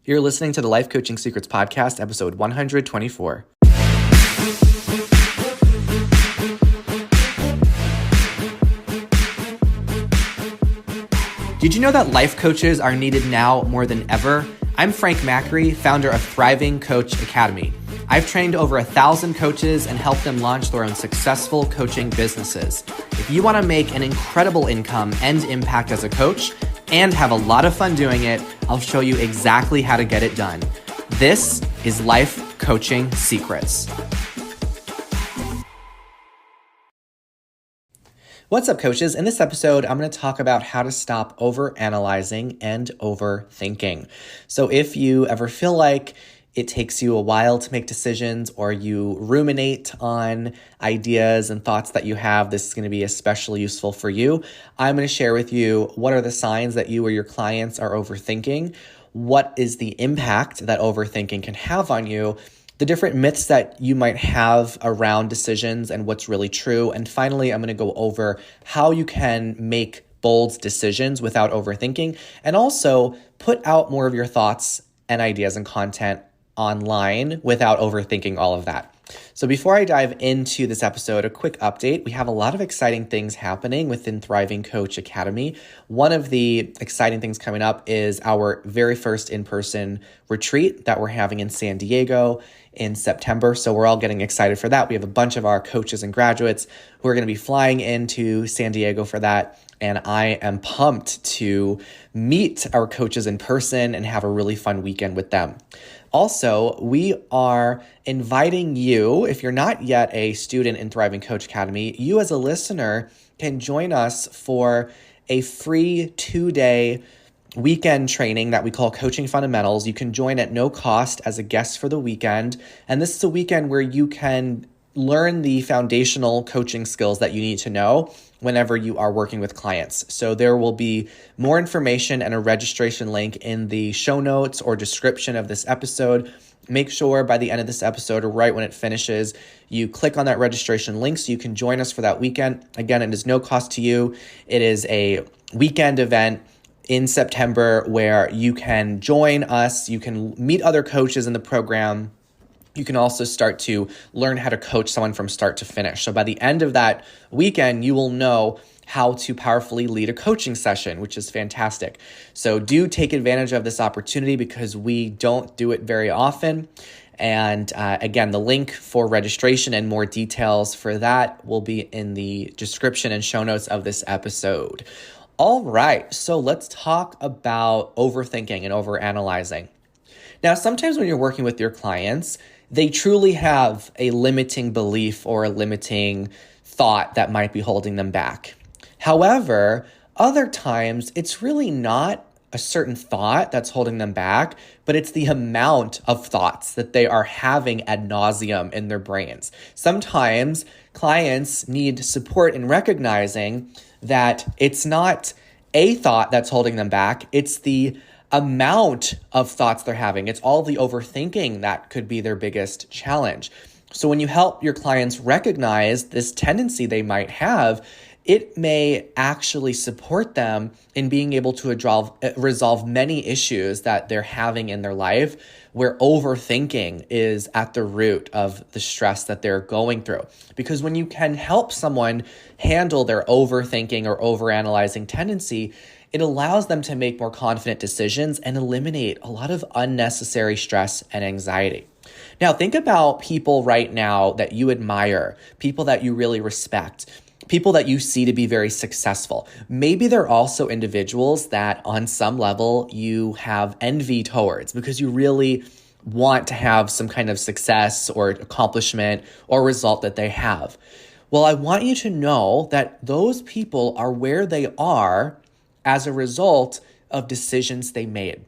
You're listening to the Life Coaching Secrets Podcast, episode 124. Did you know that life coaches are needed now more than ever? I'm Frank Macri, founder of Thriving Coach Academy. I've trained over 1,000 coaches and helped them launch their own successful coaching businesses. If you want to make an incredible income and impact as a coach and have a lot of fun doing it, I'll show you exactly how to get it done. This is Life Coaching Secrets. What's up, coaches? In this episode, I'm going to talk about how to stop overanalyzing and overthinking. So if you ever feel like it takes you a while to make decisions or you ruminate on ideas and thoughts that you have, this is going to be especially useful for you. I'm going to share with you what are the signs that you or your clients are overthinking, what is the impact that overthinking can have on you, the different myths that you might have around decisions and what's really true. And finally, I'm going to go over how you can make bold decisions without overthinking and also put out more of your thoughts and ideas and content online without overthinking all of that. So before I dive into this episode, a quick update. We have a lot of exciting things happening within Thriving Coach Academy. One of the exciting things coming up is our very first in-person retreat that we're having in San Diego in September. So we're all getting excited for that. We have a bunch of our coaches and graduates who are going to be flying into San Diego for that. And I am pumped to meet our coaches in person and have a really fun weekend with them. Also, we are inviting you, if you're not yet a student in Thriving Coach Academy, you as a listener can join us for a free 2-day weekend training that we call Coaching Fundamentals. You can join at no cost as a guest for the weekend. And this is a weekend where you can learn the foundational coaching skills that you need to know whenever you are working with clients. So there will be more information and a registration link in the show notes or description of this episode. Make sure by the end of this episode or right when it finishes, you click on that registration link so you can join us for that weekend. Again, it is no cost to you. It is a weekend event in September where you can join us. You can meet other coaches in the program. You can also start to learn how to coach someone from start to finish. So by the end of that weekend, you will know how to powerfully lead a coaching session, which is fantastic. So do take advantage of this opportunity because we don't do it very often. And again, the link for registration and more details for that will be in the description and show notes of this episode. All right, so let's talk about overthinking and overanalyzing. Now, sometimes when you're working with your clients, they truly have a limiting belief or a limiting thought that might be holding them back. However, other times it's really not a certain thought that's holding them back, but it's the amount of thoughts that they are having ad nauseum in their brains. Sometimes clients need support in recognizing that it's not a thought that's holding them back, it's the amount of thoughts they're having. It's all the overthinking that could be their biggest challenge. So when you help your clients recognize this tendency they might have, it may actually support them in being able to resolve many issues that they're having in their life where overthinking is at the root of the stress that they're going through. Because when you can help someone handle their overthinking or overanalyzing tendency, it allows them to make more confident decisions and eliminate a lot of unnecessary stress and anxiety. Now, think about people right now that you admire, people that you really respect, people that you see to be very successful. Maybe they're also individuals that on some level you have envy towards because you really want to have some kind of success or accomplishment or result that they have. Well, I want you to know that those people are where they are as a result of decisions they made.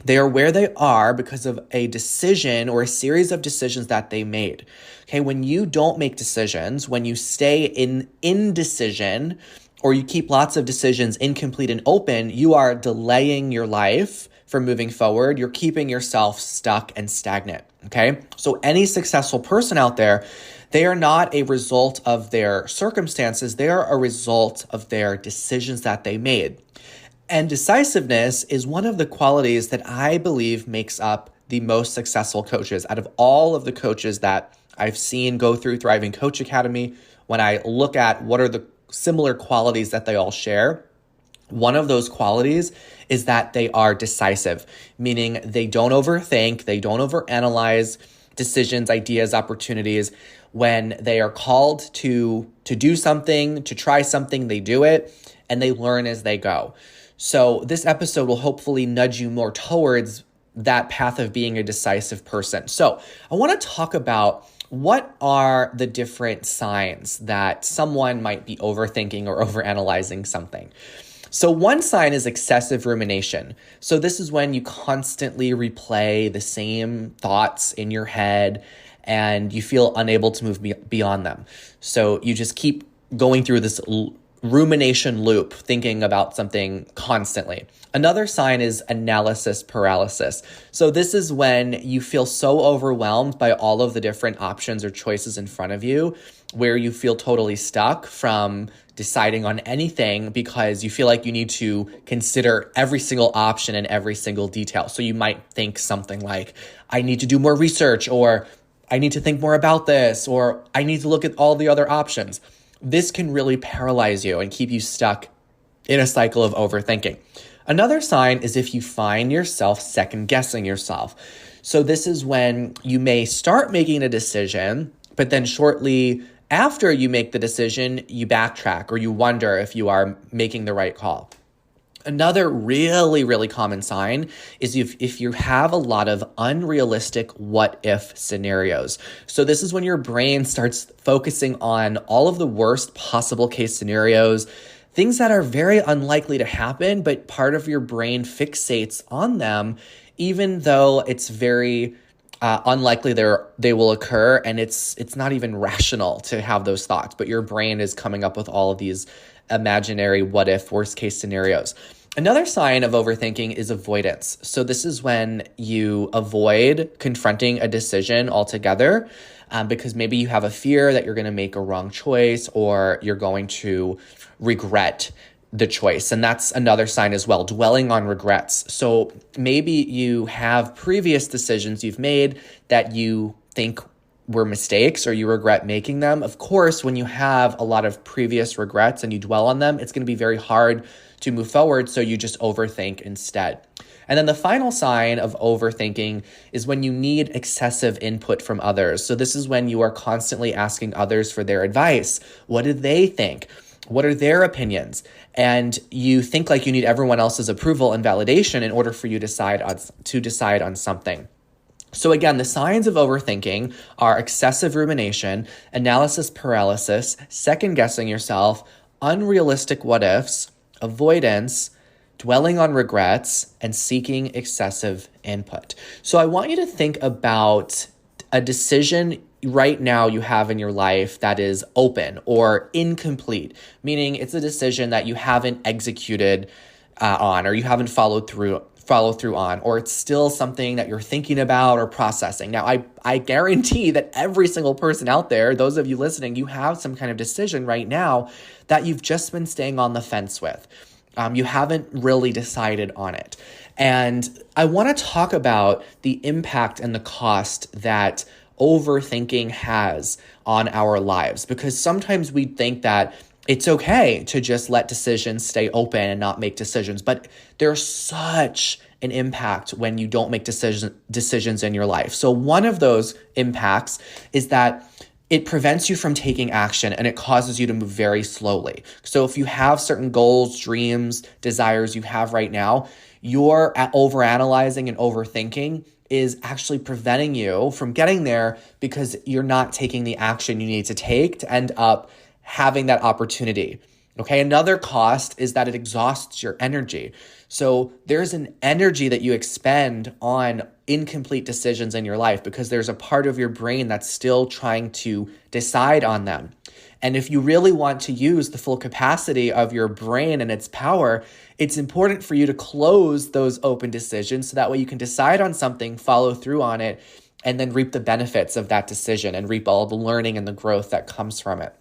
They are where they are because of a decision or a series of decisions that they made. Okay, when you don't make decisions, when you stay in indecision, or you keep lots of decisions incomplete and open, you are delaying your life from moving forward. You're keeping yourself stuck and stagnant. Okay, so any successful person out there, they are not a result of their circumstances. They are a result of their decisions that they made. And decisiveness is one of the qualities that I believe makes up the most successful coaches. Out of all of the coaches that I've seen go through Thriving Coach Academy, when I look at what are the similar qualities that they all share, one of those qualities is that they are decisive, meaning they don't overthink, they don't overanalyze decisions, ideas, opportunities. When they are called to do something, to try something, they do it, and they learn as they go. So this episode will hopefully nudge you more towards that path of being a decisive person. So I want to talk about what are the different signs that someone might be overthinking or overanalyzing something. So one sign is excessive rumination. So this is when you constantly replay the same thoughts in your head and you feel unable to move beyond them. So you just keep going through this rumination loop, thinking about something constantly. Another sign is analysis paralysis. So this is when you feel so overwhelmed by all of the different options or choices in front of you, where you feel totally stuck from deciding on anything because you feel like you need to consider every single option and every single detail. So you might think something like, I need to do more research, or I need to think more about this, or I need to look at all the other options. This can really paralyze you and keep you stuck in a cycle of overthinking. Another sign is if you find yourself second guessing yourself. So this is when you may start making a decision, but then shortly after you make the decision, you backtrack or you wonder if you are making the right call. Another really, really common sign is if you have a lot of unrealistic what-if scenarios. So this is when your brain starts focusing on all of the worst possible case scenarios, things that are very unlikely to happen, but part of your brain fixates on them, even though it's very unlikely they will occur, and it's not even rational to have those thoughts, but your brain is coming up with all of these imaginary what-if worst-case scenarios. Another sign of overthinking is avoidance. So this is when you avoid confronting a decision altogether because maybe you have a fear that you're going to make a wrong choice or you're going to regret the choice. And that's another sign as well, dwelling on regrets. So maybe you have previous decisions you've made that you think were mistakes or you regret making them. Of course, when you have a lot of previous regrets and you dwell on them, it's going to be very hard to move forward. So you just overthink instead. And then the final sign of overthinking is when you need excessive input from others. So this is when you are constantly asking others for their advice. What do they think? What are their opinions? And you think like you need everyone else's approval and validation in order for you to decide on something. So again, the signs of overthinking are excessive rumination, analysis paralysis, second guessing yourself, unrealistic what ifs, avoidance, dwelling on regrets, and seeking excessive input. So I want you to think about a decision right now you have in your life that is open or incomplete, meaning it's a decision that you haven't executed on or you haven't followed through on, or it's still something that you're thinking about or processing. Now, I guarantee that every single person out there, those of you listening, you have some kind of decision right now that you've just been staying on the fence with. You haven't really decided on it. And I want to talk about the impact and the cost that overthinking has on our lives, because sometimes we think that it's okay to just let decisions stay open and not make decisions, but there's such an impact when you don't make decisions in your life. So one of those impacts is that it prevents you from taking action and it causes you to move very slowly. So if you have certain goals, dreams, desires you have right now, your overanalyzing and overthinking is actually preventing you from getting there because you're not taking the action you need to take to end up having that opportunity. Okay, another cost is that it exhausts your energy. So there's an energy that you expend on incomplete decisions in your life because there's a part of your brain that's still trying to decide on them. And if you really want to use the full capacity of your brain and its power, it's important for you to close those open decisions so that way you can decide on something, follow through on it, and then reap the benefits of that decision and reap all the learning and the growth that comes from it.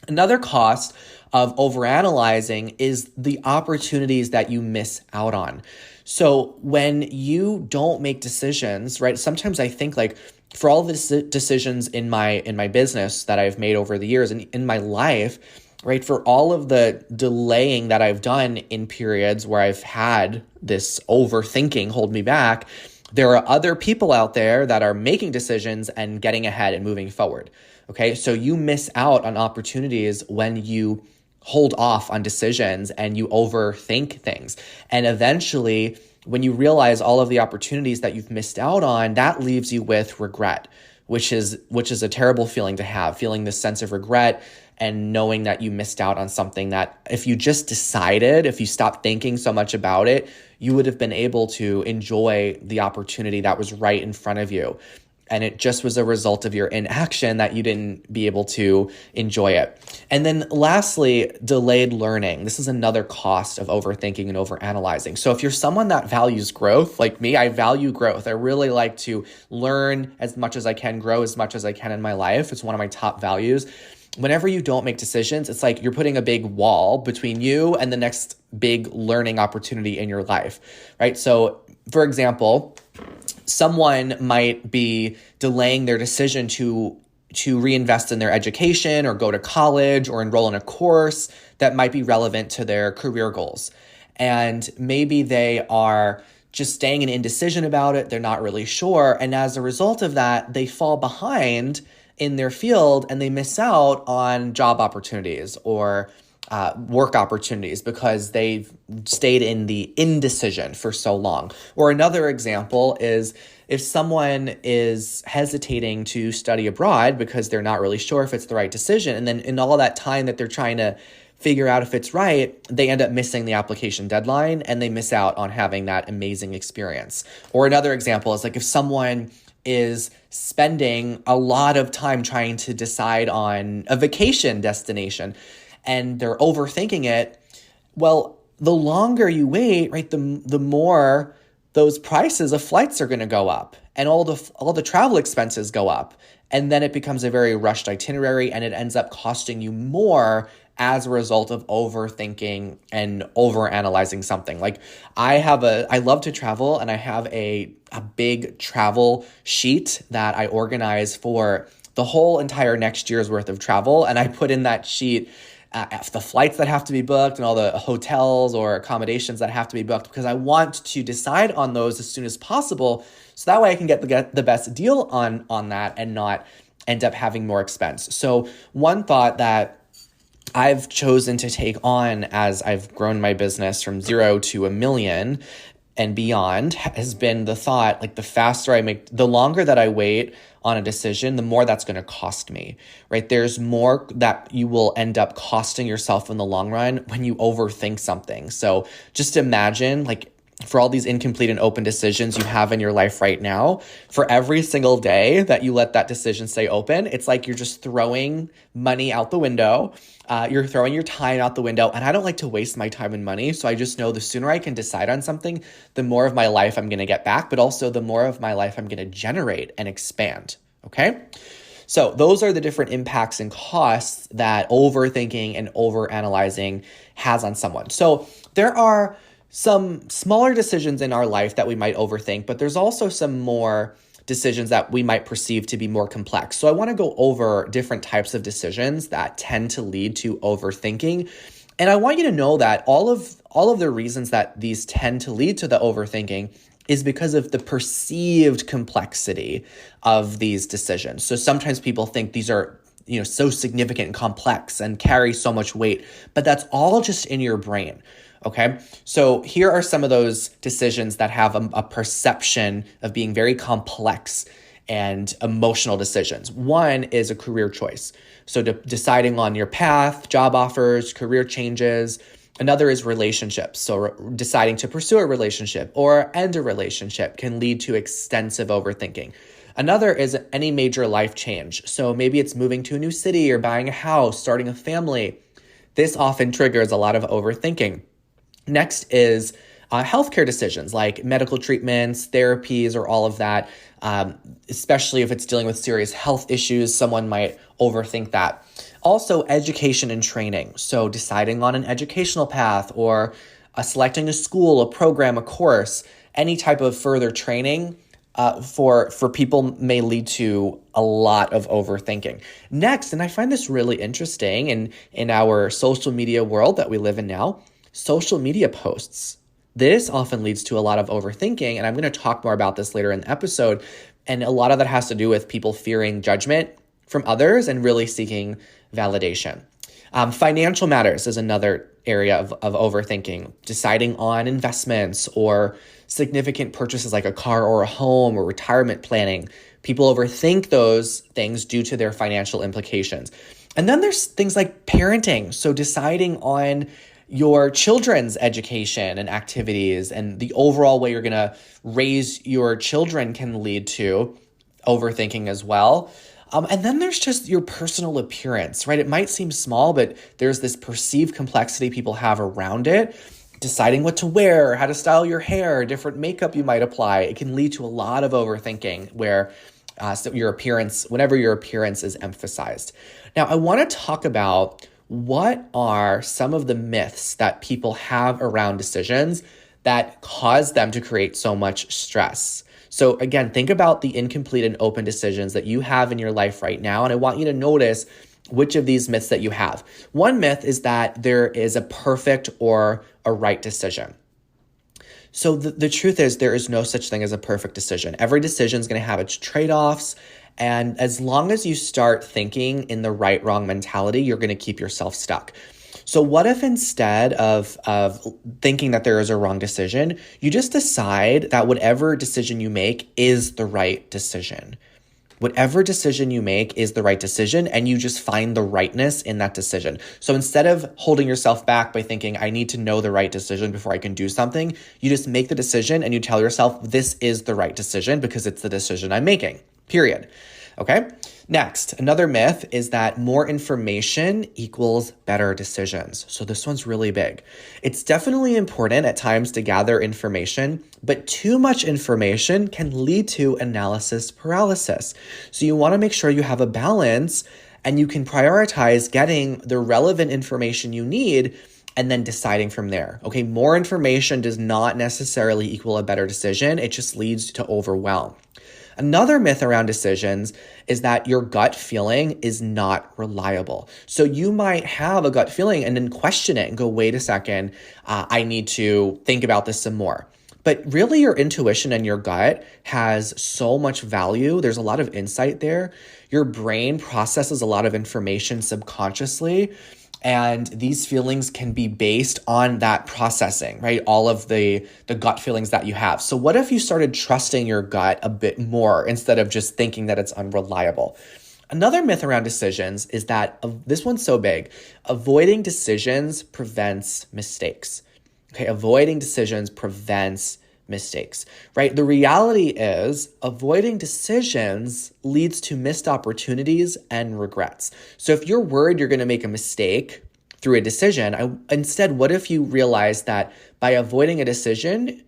Another cost of overanalyzing is the opportunities that you miss out on. So when you don't make decisions, right? Sometimes I think like for all the decisions in my business that I've made over the years and in my life, right? For all of the delaying that I've done in periods where I've had this overthinking hold me back, there are other people out there that are making decisions and getting ahead and moving forward. Okay, so you miss out on opportunities when you hold off on decisions and you overthink things. And eventually, when you realize all of the opportunities that you've missed out on, that leaves you with regret, which is a terrible feeling to have, feeling this sense of regret and knowing that you missed out on something that if you just decided, if you stopped thinking so much about it, you would have been able to enjoy the opportunity that was right in front of you. And it just was a result of your inaction that you didn't be able to enjoy it. And then lastly, delayed learning. This is another cost of overthinking and overanalyzing. So if you're someone that values growth, like me, I value growth. I really like to learn as much as I can, grow as much as I can in my life. It's one of my top values. Whenever you don't make decisions, it's like you're putting a big wall between you and the next big learning opportunity in your life, right? So for example, someone might be delaying their decision to reinvest in their education or go to college or enroll in a course that might be relevant to their career goals. And maybe they are just staying in indecision about it. They're not really sure. And as a result of that, they fall behind in their field and they miss out on job opportunities or work opportunities because they've stayed in the indecision for so long. Or another example is if someone is hesitating to study abroad because they're not really sure if it's the right decision, and then in all that time that they're trying to figure out if it's right, they end up missing the application deadline and they miss out on having that amazing experience. Or another example is like if someone is spending a lot of time trying to decide on a vacation destination and they're overthinking it, well, the longer you wait, right, the more those prices of flights are going to go up and all the travel expenses go up. And then it becomes a very rushed itinerary and it ends up costing you more as a result of overthinking and overanalyzing something. Like I love to travel and I have a big travel sheet that I organize for the whole entire next year's worth of travel. And I put in that sheet the flights that have to be booked and all the hotels or accommodations that have to be booked because I want to decide on those as soon as possible. So that way I can get the best deal on that and not end up having more expense. So one thought that I've chosen to take on as I've grown my business from 0 to 1 million and beyond has been the thought, like the longer that I wait on a decision, the more that's going to cost me, right? There's more that you will end up costing yourself in the long run when you overthink something. So just imagine like for all these incomplete and open decisions you have in your life right now, for every single day that you let that decision stay open, it's like you're just throwing money out the window. You're throwing your time out the window. And I don't like to waste my time and money. So I just know the sooner I can decide on something, the more of my life I'm going to get back, but also the more of my life I'm going to generate and expand. Okay? So those are the different impacts and costs that overthinking and overanalyzing has on someone. So there are some smaller decisions in our life that we might overthink, but there's also some more decisions that we might perceive to be more complex. So I want to go over different types of decisions that tend to lead to overthinking. And I want you to know that all of the reasons that these tend to lead to the overthinking is because of the perceived complexity of these decisions. So sometimes people think these are so significant and complex and carry so much weight, but that's all just in your brain. Okay, so here are some of those decisions that have a perception of being very complex and emotional decisions. One is a career choice. So deciding on your path, job offers, career changes. Another is relationships. So deciding to pursue a relationship or end a relationship can lead to extensive overthinking. Another is any major life change. So maybe it's moving to a new city or buying a house, starting a family. This often triggers a lot of overthinking. Next is healthcare decisions like medical treatments, therapies, or all of that. Especially if it's dealing with serious health issues, someone might overthink that. Also, education and training. So deciding on an educational path or selecting a school, a program, a course, any type of further training for people may lead to a lot of overthinking. Next, and I find this really interesting in our social media world that we live in now, social media posts. This often leads to a lot of overthinking, and I'm going to talk more about this later in the episode. And a lot of that has to do with people fearing judgment from others and really seeking validation. Financial matters is another area of overthinking, deciding on investments or significant purchases like a car or a home or retirement planning. People overthink those things due to their financial implications. And then there's things like parenting. So deciding on your children's education and activities and the overall way you're going to raise your children can lead to overthinking as well. And then there's just your personal appearance, right? It might seem small, but there's this perceived complexity people have around it. Deciding what to wear, how to style your hair, different makeup you might apply. It can lead to a lot of overthinking where whenever your appearance is emphasized. Now, I want to talk about what are some of the myths that people have around decisions that cause them to create so much stress. So again, think about the incomplete and open decisions that you have in your life right now. And I want you to notice which of these myths that you have. One myth is that there is a perfect or a right decision. So the truth is there is no such thing as a perfect decision. Every decision is going to have its trade-offs. And as long as you start thinking in the right-wrong mentality, you're going to keep yourself stuck. So what if instead of thinking that there is a wrong decision, you just decide that whatever decision you make is the right decision? Whatever decision you make is the right decision, and you just find the rightness in that decision. So instead of holding yourself back by thinking, I need to know the right decision before I can do something, you just make the decision and you tell yourself, this is the right decision because it's the decision I'm making, period. Okay? Next, another myth is that more information equals better decisions. So this one's really big. It's definitely important at times to gather information, but too much information can lead to analysis paralysis. So you want to make sure you have a balance and you can prioritize getting the relevant information you need and then deciding from there. Okay, more information does not necessarily equal a better decision. It just leads to overwhelm. Another myth around decisions is that your gut feeling is not reliable. So you might have a gut feeling and then question it and go, wait a second, I need to think about this some more. But really your intuition and your gut has so much value. There's a lot of insight there. Your brain processes a lot of information subconsciously. And these feelings can be based on that processing, right? All of the gut feelings that you have. So what if you started trusting your gut a bit more instead of just thinking that it's unreliable? Another myth around decisions is that, this one's so big, avoiding decisions prevents mistakes. Okay, avoiding decisions prevents mistakes, right? The reality is avoiding decisions leads to missed opportunities and regrets. So if you're worried you're going to make a mistake through a decision, instead, what if you realize that by avoiding a decision,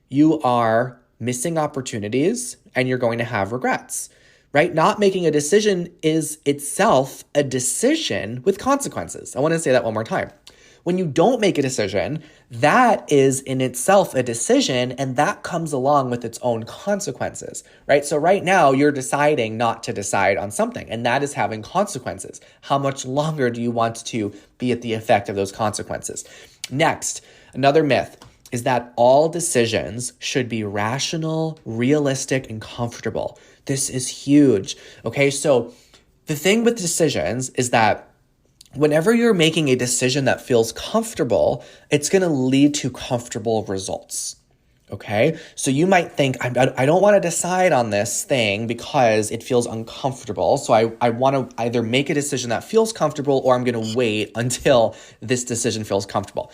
you are missing opportunities and you're going to have regrets, right? Not making a decision is itself a decision with consequences. I want to say that one more time. When you don't make a decision, that is in itself a decision, and that comes along with its own consequences, right? So right now you're deciding not to decide on something, and that is having consequences. How much longer do you want to be at the effect of those consequences? Next, another myth is that all decisions should be rational, realistic, and comfortable. This is huge, okay? So the thing with decisions is that whenever you're making a decision that feels comfortable, it's going to lead to comfortable results, okay? So you might think, I don't want to decide on this thing because it feels uncomfortable. So I want to either make a decision that feels comfortable or I'm going to wait until this decision feels comfortable.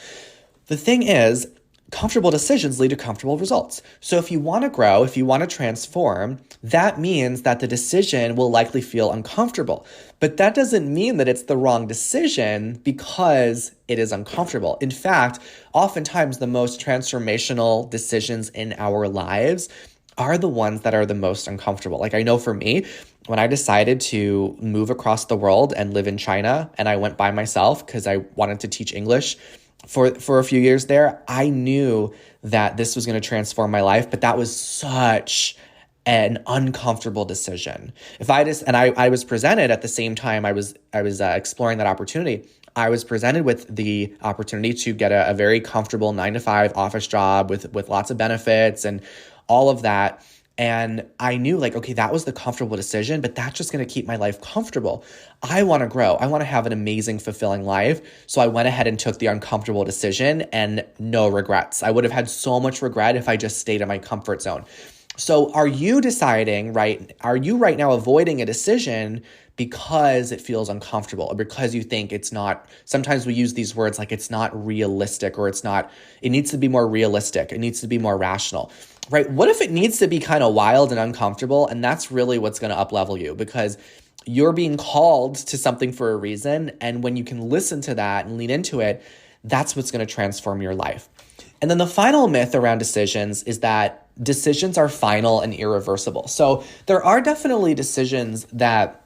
The thing is, comfortable decisions lead to comfortable results. So if you want to grow, if you want to transform, that means that the decision will likely feel uncomfortable. But that doesn't mean that it's the wrong decision because it is uncomfortable. In fact, oftentimes the most transformational decisions in our lives are the ones that are the most uncomfortable. Like I know for me, when I decided to move across the world and live in China, and I went by myself because I wanted to teach English for a few years there, I knew that this was going to transform my life, but that was such an uncomfortable decision. I was presented at the same time I was exploring that opportunity. I was presented with the opportunity to get a very comfortable 9-to-5 office job with lots of benefits and all of that. And I knew like, okay, that was the comfortable decision, but that's just going to keep my life comfortable. I want to grow. I want to have an amazing, fulfilling life. So I went ahead and took the uncomfortable decision and no regrets. I would have had so much regret if I just stayed in my comfort zone. So are you deciding, right? Are you right now avoiding a decision because it feels uncomfortable or because you think it's not, sometimes we use these words like it's not realistic or it needs to be more realistic. It needs to be more rational, right? What if it needs to be kind of wild and uncomfortable? And that's really what's going to up-level you because you're being called to something for a reason. And when you can listen to that and lean into it, that's what's going to transform your life. And then the final myth around decisions is that decisions are final and irreversible. So there are definitely decisions that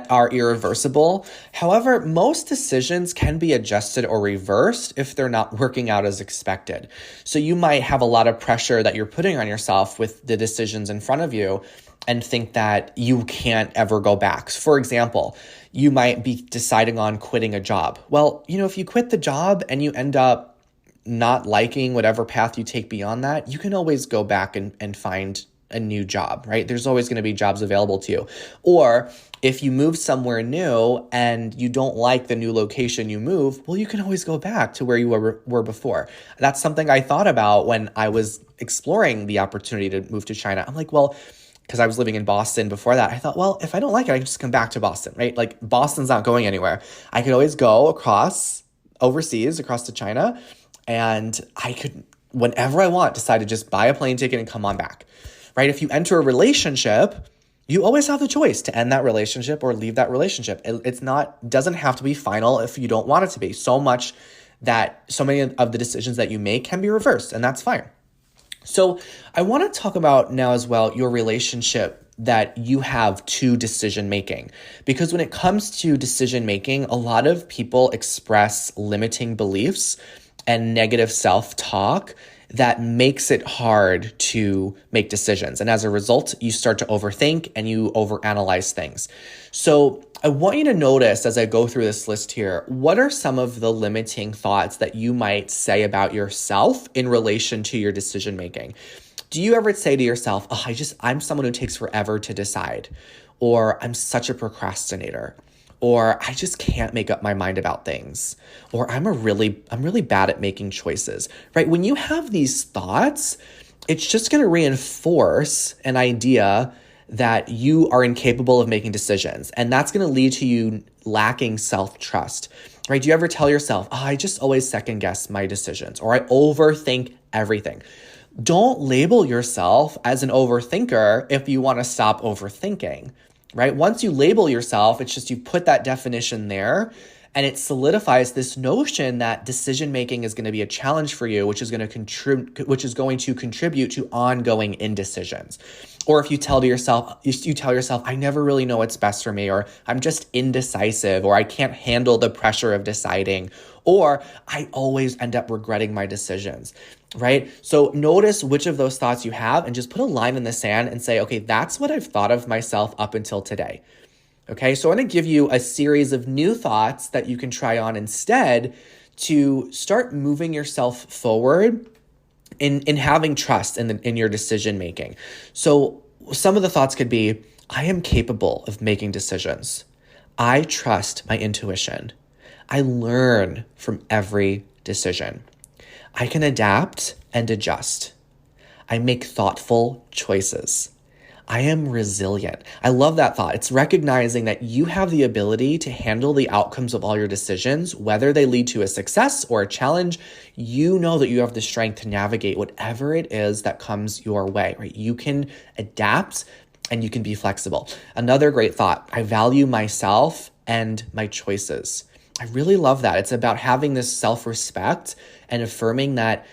are irreversible. However, most decisions can be adjusted or reversed if they're not working out as expected. So you might have a lot of pressure that you're putting on yourself with the decisions in front of you and think that you can't ever go back. For example, you might be deciding on quitting a job. Well, if you quit the job and you end up not liking whatever path you take beyond that, you can always go back and find a new job, right? There's always going to be jobs available to you. Or if you move somewhere new and you don't like the new location you move, well, you can always go back to where you were before. That's something I thought about when I was exploring the opportunity to move to China. I'm like, well, because I was living in Boston before that, I thought, well, if I don't like it, I can just come back to Boston, right? Like Boston's not going anywhere. I could always go across to China, and I could, whenever I want, decide to just buy a plane ticket and come on back. Right? If you enter a relationship, you always have the choice to end that relationship or leave that relationship. Doesn't have to be final if you don't want it to be. So many of the decisions that you make can be reversed, and that's fine. So I want to talk about now as well your relationship that you have to decision making. Because when it comes to decision making, a lot of people express limiting beliefs and negative self-talk that makes it hard to make decisions. And as a result, you start to overthink and you overanalyze things. So I want you to notice as I go through this list here, what are some of the limiting thoughts that you might say about yourself in relation to your decision making? Do you ever say to yourself, oh, I'm someone who takes forever to decide, or I'm such a procrastinator, or I just can't make up my mind about things, or I'm really bad at making choices, right? When you have these thoughts, it's just going to reinforce an idea that you are incapable of making decisions. And that's going to lead to you lacking self-trust, right? Do you ever tell yourself, oh, I just always second guess my decisions, or I overthink everything? Don't label yourself as an overthinker if you want to stop overthinking. Right? Once you label yourself, it's just you put that definition there and it solidifies this notion that decision-making is going to be a challenge for you, which is going to contribute to ongoing indecisions. Or if you tell yourself, I never really know what's best for me, or I'm just indecisive, or I can't handle the pressure of deciding, or I always end up regretting my decisions, right? So notice which of those thoughts you have and just put a line in the sand and say, okay, that's what I've thought of myself up until today. Okay, so I'm going to give you a series of new thoughts that you can try on instead to start moving yourself forward in having trust in your decision making. So some of the thoughts could be, I am capable of making decisions. I trust my intuition. I learn from every decision. I can adapt and adjust. I make thoughtful choices. I am resilient. I love that thought. It's recognizing that you have the ability to handle the outcomes of all your decisions, whether they lead to a success or a challenge. You know that you have the strength to navigate whatever it is that comes your way, right? You can adapt and you can be flexible. Another great thought, I value myself and my choices. I really love that. It's about having this self-respect and affirming that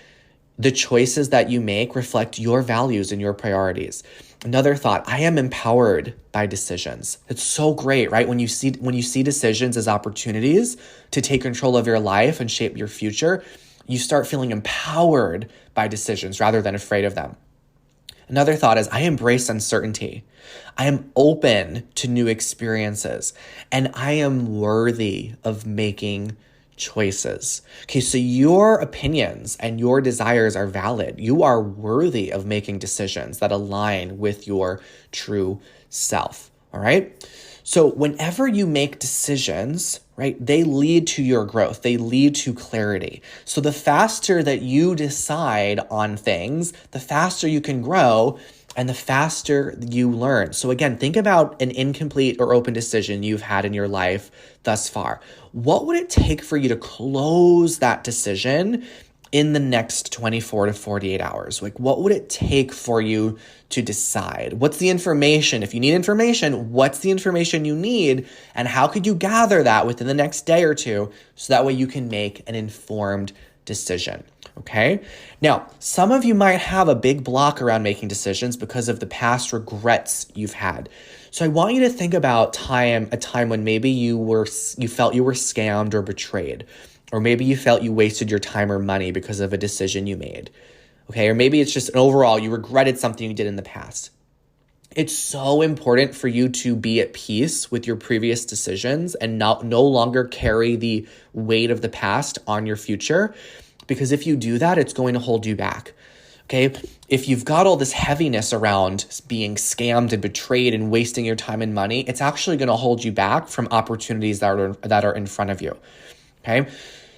the choices that you make reflect your values and your priorities. Another thought, I am empowered by decisions. It's so great, right? When you see decisions as opportunities to take control of your life and shape your future, you start feeling empowered by decisions rather than afraid of them. Another thought is I embrace uncertainty. I am open to new experiences, and I am worthy of making choices. Okay, so your opinions and your desires are valid. You are worthy of making decisions that align with your true self. All right. So whenever you make decisions, right, they lead to your growth. They lead to clarity. So the faster that you decide on things, the faster you can grow and the faster you learn. So again, think about an incomplete or open decision you've had in your life thus far. What would it take for you to close that decision in the next 24 to 48 hours? Like, what would it take for you to decide? What's the information? If you need information, what's the information you need? And how could you gather that within the next day or two so that way you can make an informed decision? Okay. Now, some of you might have a big block around making decisions because of the past regrets you've had. So I want you to think about a time when maybe you felt you were scammed or betrayed, or maybe you felt you wasted your time or money because of a decision you made. Okay. Or maybe it's just an overall, you regretted something you did in the past. It's so important for you to be at peace with your previous decisions and no longer carry the weight of the past on your future. Because if you do that, it's going to hold you back. Okay. If you've got all this heaviness around being scammed and betrayed and wasting your time and money, it's actually going to hold you back from opportunities that are in front of you. Okay.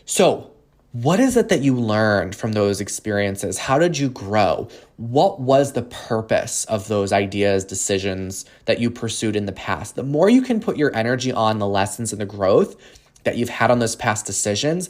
So what is it that you learned from those experiences? How did you grow? What was the purpose of those ideas, decisions that you pursued in the past? The more you can put your energy on the lessons and the growth that you've had on those past decisions,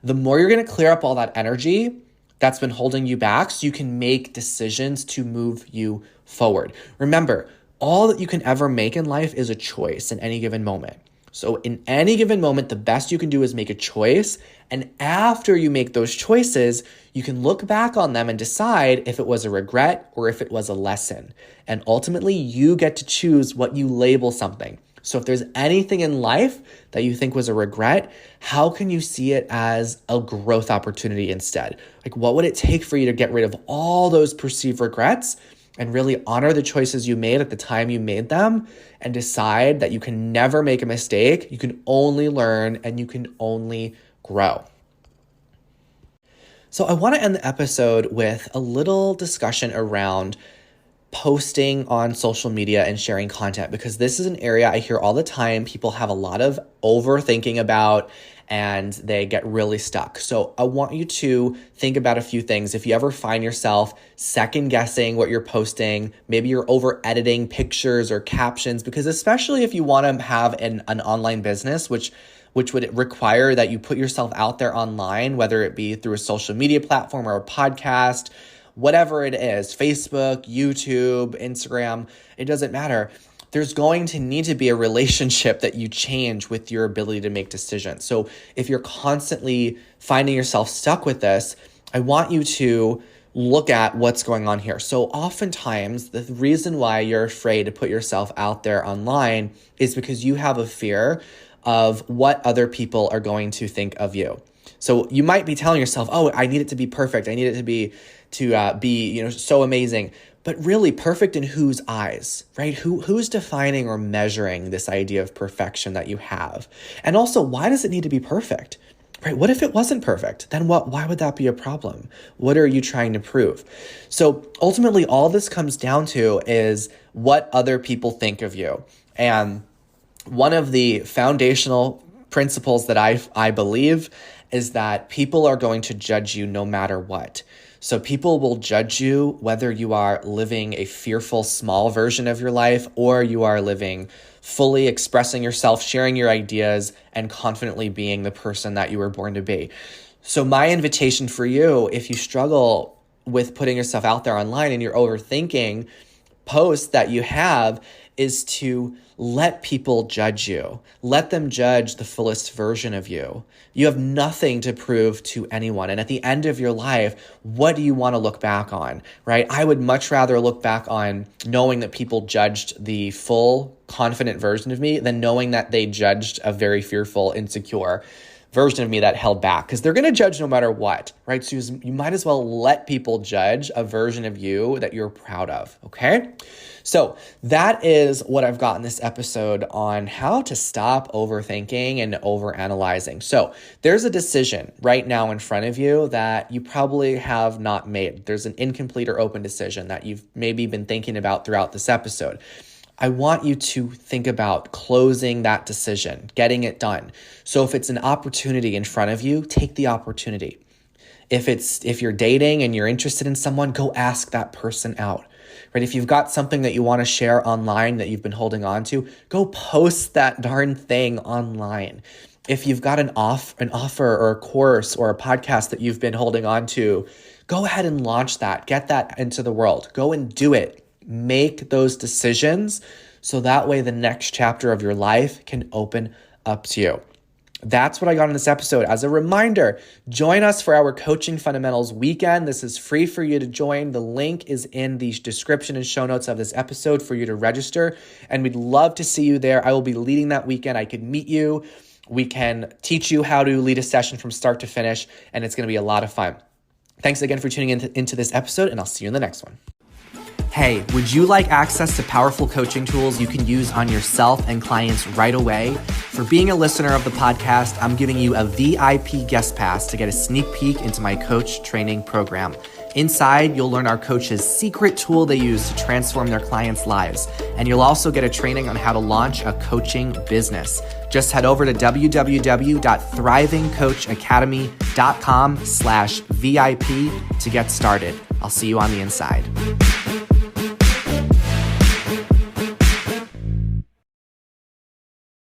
the more you're going to clear up all that energy that's been holding you back so you can make decisions to move you forward. Remember, all that you can ever make in life is a choice in any given moment. So in any given moment, the best you can do is make a choice. And after you make those choices, you can look back on them and decide if it was a regret or if it was a lesson. And ultimately, you get to choose what you label something. So if there's anything in life that you think was a regret, how can you see it as a growth opportunity instead? Like, what would it take for you to get rid of all those perceived regrets and really honor the choices you made at the time you made them and decide that you can never make a mistake, you can only learn, and you can only grow? So I want to end the episode with a little discussion around posting on social media and sharing content, because this is an area I hear all the time. People have a lot of overthinking about and they get really stuck. So I want you to think about a few things. If you ever find yourself second guessing what you're posting, maybe you're over editing pictures or captions, because especially if you want to have an online business, which would require that you put yourself out there online, whether it be through a social media platform or a podcast, whatever it is, Facebook, YouTube, Instagram, it doesn't matter. There's going to need to be a relationship that you change with your ability to make decisions. So if you're constantly finding yourself stuck with this, I want you to look at what's going on here. So oftentimes, the reason why you're afraid to put yourself out there online is because you have a fear of what other people are going to think of you. So you might be telling yourself, oh, I need it to be perfect. I need it to be so amazing. But really, perfect in whose eyes, right? Who's defining or measuring this idea of perfection that you have? And also, why does it need to be perfect, right? What if it wasn't perfect? Then why would that be a problem? What are you trying to prove? So ultimately, all this comes down to is what other people think of you. And one of the foundational principles that I believe is that people are going to judge you no matter what. So people will judge you whether you are living a fearful, small version of your life or you are living fully expressing yourself, sharing your ideas, and confidently being the person that you were born to be. So my invitation for you, if you struggle with putting yourself out there online and you're overthinking posts that you have, is to let people judge you. Let them judge the fullest version of you. You have nothing to prove to anyone. And at the end of your life, what do you want to look back on, right? I would much rather look back on knowing that people judged the full, confident version of me than knowing that they judged a very fearful, insecure version of me that held back, because they're going to judge no matter what, right? So you might as well let people judge a version of you that you're proud of, okay? So that is what I've got in this episode on how to stop overthinking and overanalyzing. So there's a decision right now in front of you that you probably have not made. There's an incomplete or open decision that you've maybe been thinking about throughout this episode. I want you to think about closing that decision, getting it done. So if it's an opportunity in front of you, take the opportunity. If you're dating and you're interested in someone, go ask that person out. Right? If you've got something that you want to share online that you've been holding on to, go post that darn thing online. If you've got an offer or a course or a podcast that you've been holding on to, go ahead and launch that. Get that into the world. Go and do it. Make those decisions so that way the next chapter of your life can open up to you. That's what I got in this episode. As a reminder, join us for our Coaching Fundamentals weekend. This is free for you to join. The link is in the description and show notes of this episode for you to register, and we'd love to see you there. I will be leading that weekend. I could meet you. We can teach you how to lead a session from start to finish, and it's going to be a lot of fun. Thanks again for tuning into this episode, and I'll see you in the next one. Hey, would you like access to powerful coaching tools you can use on yourself and clients right away? For being a listener of the podcast, I'm giving you a VIP guest pass to get a sneak peek into my coach training program. Inside, you'll learn our coaches' secret tool they use to transform their clients' lives. And you'll also get a training on how to launch a coaching business. Just head over to www.thrivingcoachacademy.com/VIP to get started. I'll see you on the inside.